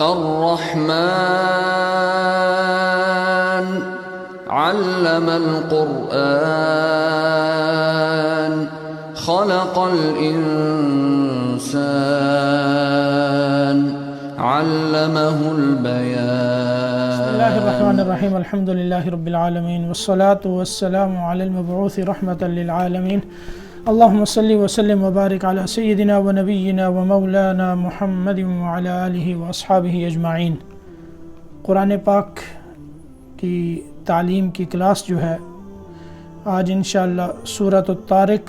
الرحمن علم القرآن خلق الإنسان علمه البيان بسم اللہ الرحمن الرحیم الحمد للہ رب العالمین والصلاة والسلام علی المبعوث رحمة للعالمین اللہم صلی وسلم وبارک علی سیدنا و نبینا و مولانا محمد وعلی آلہ و اصحابہ اجمعین۔ قرآن پاک کی تعلیم کی کلاس جو ہے آج انشاءاللہ سورۃ الطارق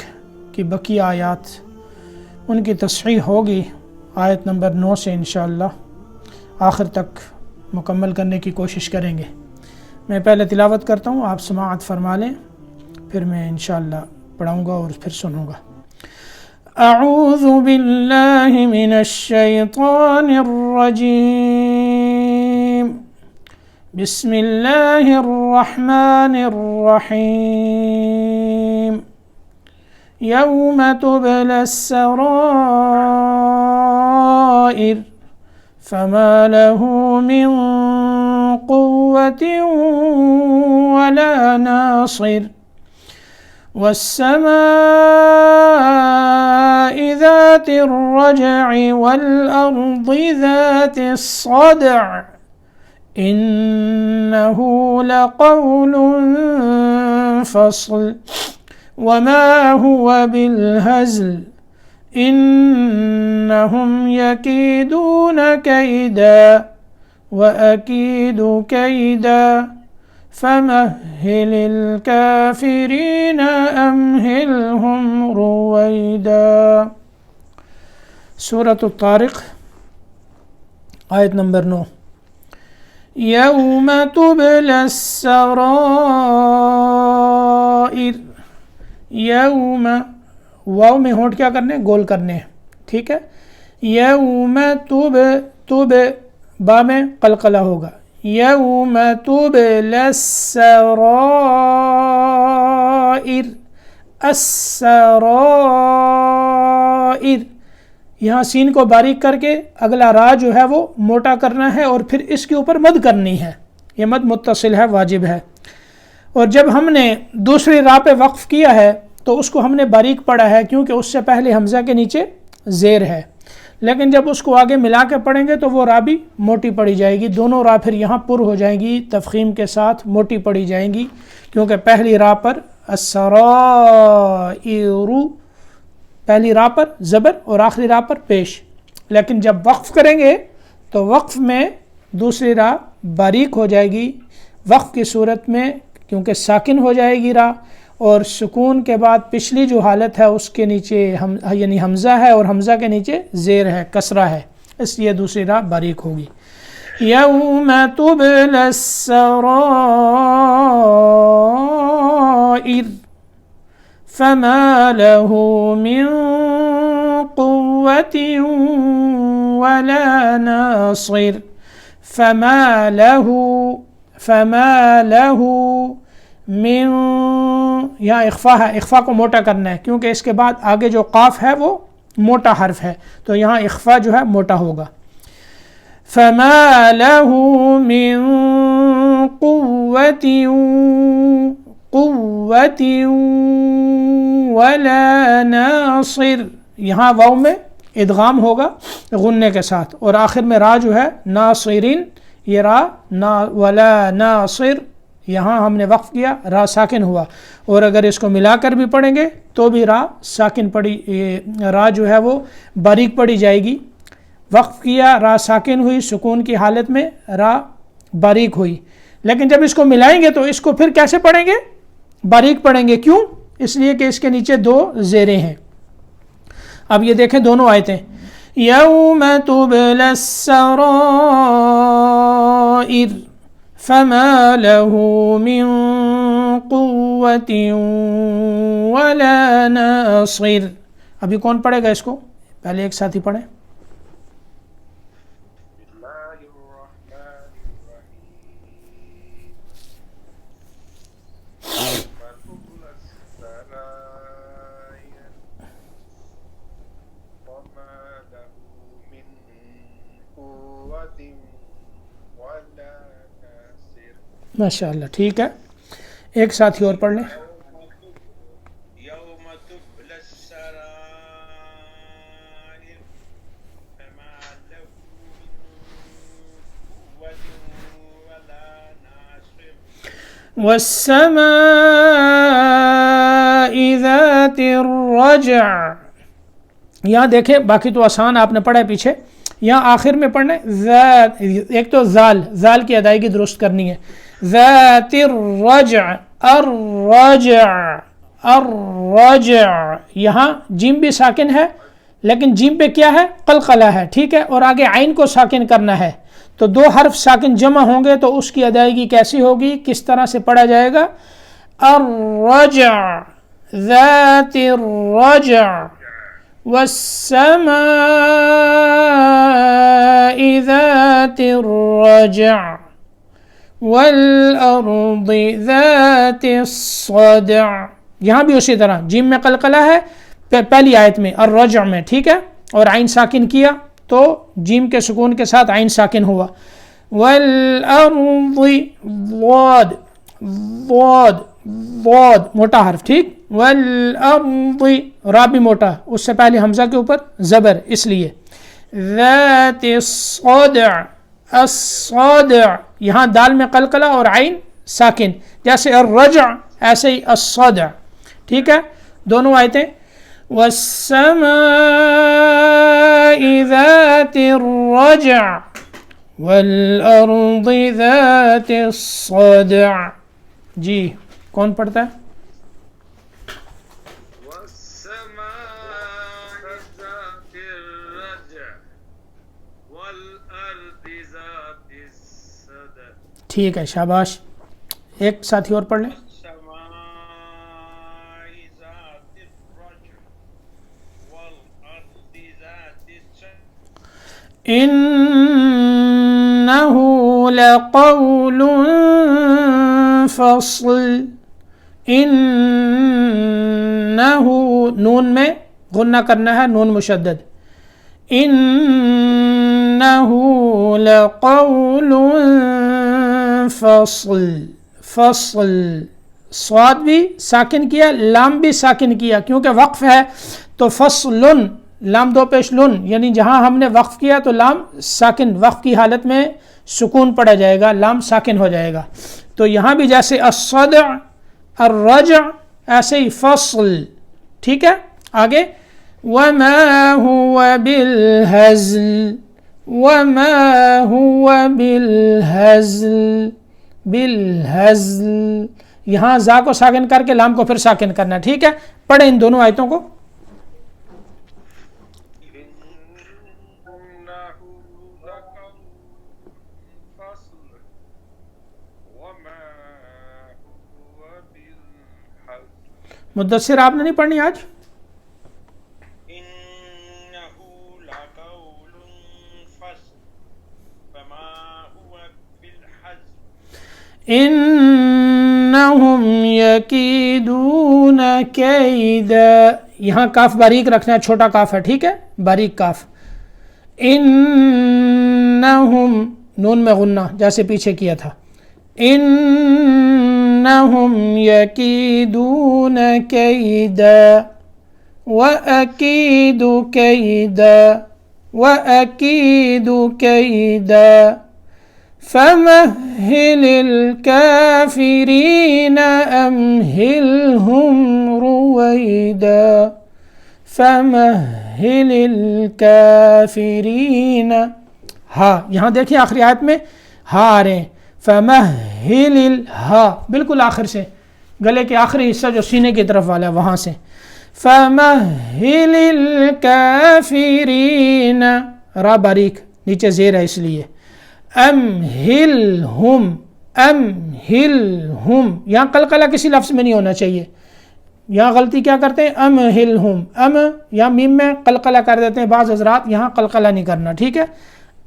کی بقیہ آیات ان کی تصحیح ہوگی آیت نمبر 9 سے انشاءاللہ آخر تک مکمل کرنے کی کوشش کریں گے۔ میں پہلے تلاوت کرتا ہوں، آپ سماعت فرما لیں، پھر میں انشاءاللہ پڑھوں گا اور پھر سنوں گا۔ اعوذ باللہ من الشیطان الرجیم، بسم اللہ الرحمن الرحیم، یوم تبلی السرائر فما له من قوة ولا ناصر والسماء ذات الرجع والأرض ذات الصدع إنه لقول فصل وما هو بالهزل إنهم يكيدون كيدا وأكيد كيدا فمهل الكافرين أمهلهم رويدا۔ سورۃ الطارق آیت نمبر 9۔ یوم تبلی السرائر، یوم واو میں ہونٹ کیا کرنے؟ گول کرنے ہیں، ٹھیک ہے۔ یوم تب با میں قلقلہ ہوگا۔ یوم تبلی السرائر، السرائر، یہاں سین کو باریک کر کے اگلا را جو ہے وہ موٹا کرنا ہے اور پھر اس کے اوپر مد کرنی ہے، یہ مد متصل ہے، واجب ہے۔ اور جب ہم نے دوسری را پہ وقف کیا ہے تو اس کو ہم نے باریک پڑھا ہے کیونکہ اس سے پہلے حمزہ کے نیچے زیر ہے، لیکن جب اس کو آگے ملا کے پڑھیں گے تو وہ را بھی موٹی پڑھی جائے گی، دونوں را پھر یہاں پر ہو جائیں گی، تفخیم کے ساتھ موٹی پڑھی جائیں گی، کیونکہ پہلی را پر السرائر، پہلی را پر زبر اور آخری را پر پیش، لیکن جب وقف کریں گے تو وقف میں دوسری را باریک ہو جائے گی وقف کی صورت میں، کیونکہ ساکن ہو جائے گی را، اور سکون کے بعد پچھلی جو حالت ہے اس کے نیچے یعنی حمزہ ہے اور حمزہ کے نیچے زیر ہے، کسرہ ہے، اس لیے دوسری را باریک ہوگی۔ یوم تبلی السرائر فما له من قوة ولا ناصر، فما له من، یہاں اخفا ہے، اخفا کو موٹا کرنا ہے کیونکہ اس کے بعد آگے جو قاف ہے وہ موٹا حرف ہے، تو یہاں اخفا جو ہے موٹا ہوگا۔ فما له من قوة ولا ناصر، یہاں واو میں ادغام ہوگا غننے کے ساتھ، اور آخر میں را جو ہے ناصرین، یہ را ولا ناصر، یہاں ہم نے وقف کیا، را ساکن ہوا، اور اگر اس کو ملا کر بھی پڑھیں گے تو بھی را ساکن پڑھی، را جو ہے وہ باریک پڑھی جائے گی۔ وقف کیا، را ساکن ہوئی، سکون کی حالت میں را باریک ہوئی، لیکن جب اس کو ملائیں گے تو اس کو پھر کیسے پڑھیں گے؟ باریک پڑھیں گے، کیوں؟ اس لیے کہ اس کے نیچے دو زیریں ہیں۔ اب یہ دیکھیں دونوں آیتیں، یوم تبلی السرائر فما له من قوة ولا ناصر۔ ابھی کون پڑھے گا اس کو؟ پہلے ایک ساتھی پڑھیں۔ وما له من قوة ماشاء اللہ، ٹھیک ہے، ایک ساتھی اور پڑھ لیں. يوم تبلى السرائر فما له من قوة ولا ناصر. والسماء ذات الرجع. یہاں دیکھیں، باقی تو آسان آپ نے پڑھا ہے پیچھے، یہاں آخر میں پڑھنا ہے ذات، ایک تو زال کی ادائیگی درست کرنی ہے. ذات الرجع، الرجع، الرجع. یہاں جیم بھی ساکن ہے، لیکن جیم پہ کیا ہے؟ قلقلہ ہے، ٹھیک ہے، اور آگے عین کو ساکن کرنا ہے، تو دو حرف ساکن جمع ہوں گے تو اس کی ادائیگی کیسی ہوگی، کس طرح سے پڑھا جائے گا؟ الرجع، ذات الرجع، والسماء ذات الرجع، والارض ذات الصدع. یہاں بھی اسی طرح جیم میں قلقلہ ہے پہلی آیت میں الرجع میں، ٹھیک ہے، اور عین ساکن کیا تو جیم کے سکون کے ساتھ عین ساکن ہوا. والارض، ضاد، ضاد، ضاد موٹا حرف، ٹھیک. والارض، را بھی موٹا، اس سے پہلے حمزہ کے اوپر زبر، اس لیے. ذات الصدع، الصدع، یہاں دال میں قلقلہ اور عین ساکن، جیسے الرجع ایسے ہی الصدع، ٹھیک ہے. دونوں آیتیں. والسماء ذات الرجع والارض ذات الصدع. جی کون پڑھتا ہے؟ والسماء ذات الرجع والأرض ذات الصدع. ٹھیک ہے، شاباش. ایک ساتھی اور پڑھ لیں. والسماء ذات الرجع والأرض ذات الصدع. إنه لقول فصل. إنه نون میں غنہ کرنا ہے، نون مشدد. إنه لقول فصل. فصل، صاد بھی ساکن کیا، لام بھی ساکن کیا، کیونکہ وقف ہے تو فصل، لام دو پیش لن، یعنی جہاں ہم نے وقف کیا تو لام ساکن، وقف کی حالت میں سکون پڑا جائے گا، لام ساکن ہو جائے گا. تو یہاں بھی جیسے الصدع، الرجع، ایسے ہی فصل، ٹھیک ہے. آگے وما هو بالهزل. وما هو بالهزل، بالهزل، یہاں زا کو ساکن کر کے لام کو پھر ساکن کرنا، ٹھیک ہے. پڑھیں ان دونوں آیتوں کو. إنه لقول فصل وما هو بالحزن. مدثر آپ نے نہیں پڑھنی آج؟ إنه لقول فصل فما هو بالحزن. انہم یکیدون کیدا. یہاں کاف باریک رکھنا ہے، چھوٹا کاف ہے، ٹھیک ہے، باریک کاف. انہم، نون میں غنہ جیسے پیچھے کیا تھا. انہم یکیدون کیدا وَأَكِيدُ كَيْدًا وَأَكِيدُ كَيْدًا فَمَهِّلِ الْكَافِرِينَ أَمْهِلْهُمْ رُوَيْدًا. فَمَهِّلِ الْكَافِرِينَ، ہاں یہاں دیکھیں آخری آیت میں ہاں آ رہے ہیں. فَمَهِّلِ الْہا، بالکل آخر سے، گلے کے آخری حصہ جو سینے کی طرف والا ہے وہاں سے. فَمَهِّلِ الْكَافِرِينَ، را باریک نیچے زیر ہے اس لیے. أَمْهِلْهُمْ، أَمْهِلْهُمْ، یہاں قلقلہ کسی لفظ میں نہیں ہونا چاہیے. یہاں غلطی کیا کرتے ہیں؟ أَمْهِلْهُمْ، یہاں میم میں قلقلہ کر دیتے ہیں بعض حضرات، یہاں قلقلہ نہیں کرنا، ٹھیک ہے.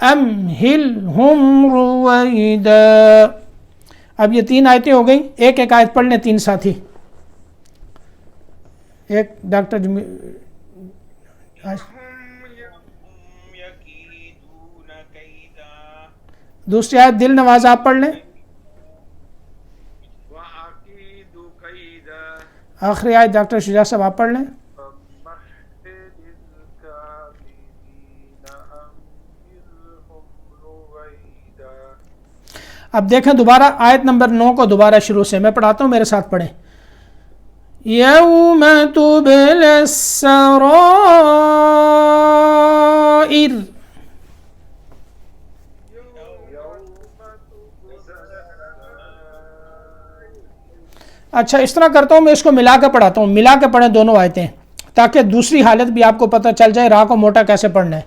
أَمْهِلْهُمْ رُوَيْدًا. اب یہ تین آیتیں ہو گئیں، ایک ایک آیت پڑھ لیں تین ساتھی. ایک ڈاکٹر هم يكيدون كيدا دوسری آیت دل نواز آپ پڑھ لیں. وَأَكِيدُ كَيْدًا آخری آیت ڈاکٹر شجاع صاحب آپ پڑھ لیں. فَمَهِّلِ الْكَافِرِينَ أَمْهِلْهُمْ رُوَيْدًا. اب دیکھیں دوبارہ آیت نمبر 9 کو دوبارہ شروع سے میں پڑھاتا ہوں، میرے ساتھ پڑھیں. یوم تبلی السرائر. اچھا اس طرح کرتا ہوں، میں اس کو ملا کے پڑھاتا ہوں، ملا کے پڑھیں دونوں آیتیں تاکہ دوسری حالت بھی آپ کو پتہ چل جائے راہ کو موٹا کیسے پڑھنا ہے.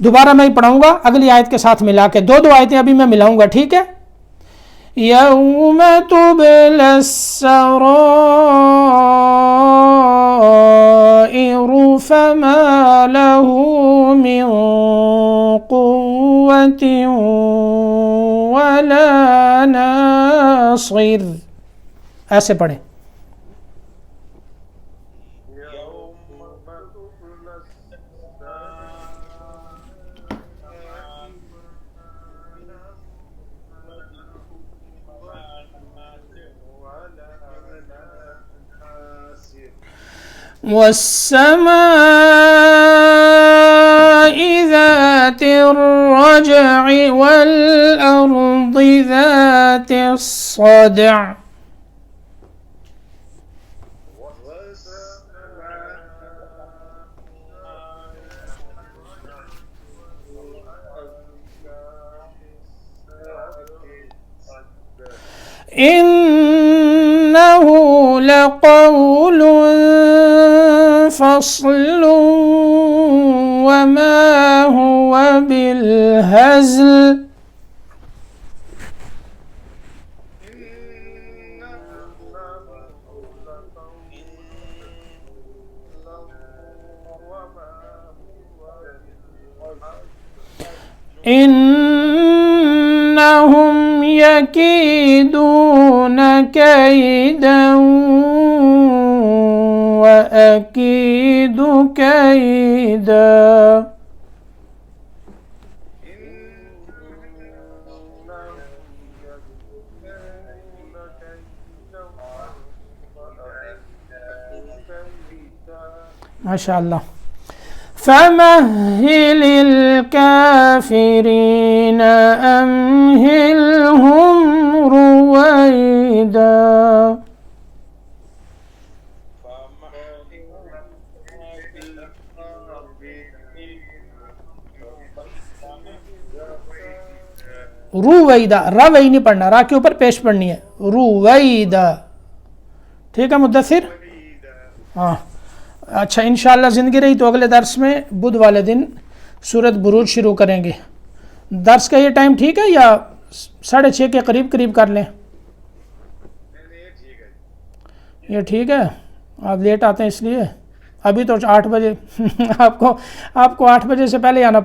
دوبارہ میں پڑھاؤں گا اگلی آیت کے ساتھ ملا کے، دو آیتیں ابھی میں ملاؤں گا، ٹھیک ہے. یوم تبلی السرائر فما له من قوة ولا ناصر. ایسے پڑھیں. والسماء ذات الرجع والأرض ذات الصدع. إنه لقول فصل وما هو بالهزل. إنهم يكيدون كيدا وأكيد كيدا. ماشاء اللہ. فمهل الكافرين أمهلهم رويدا. رویدا، را وہی نہیں پڑھنا، را کے اوپر پیش پڑھنی ہے، رویدا. ٹھیک ہے مدثر؟ ہاں. اچھا انشاءاللہ زندگی رہی تو اگلے درس میں بدھ والے دن سورۃ بروج شروع کریں گے. درس کا یہ ٹائم ٹھیک ہے یا 6:30 کے قریب کر لیں؟ یہ ٹھیک ہے. آپ لیٹ آتے ہیں اس لیے ابھی تو 8 بجے آپ کو 8 بجے سے پہلے آنا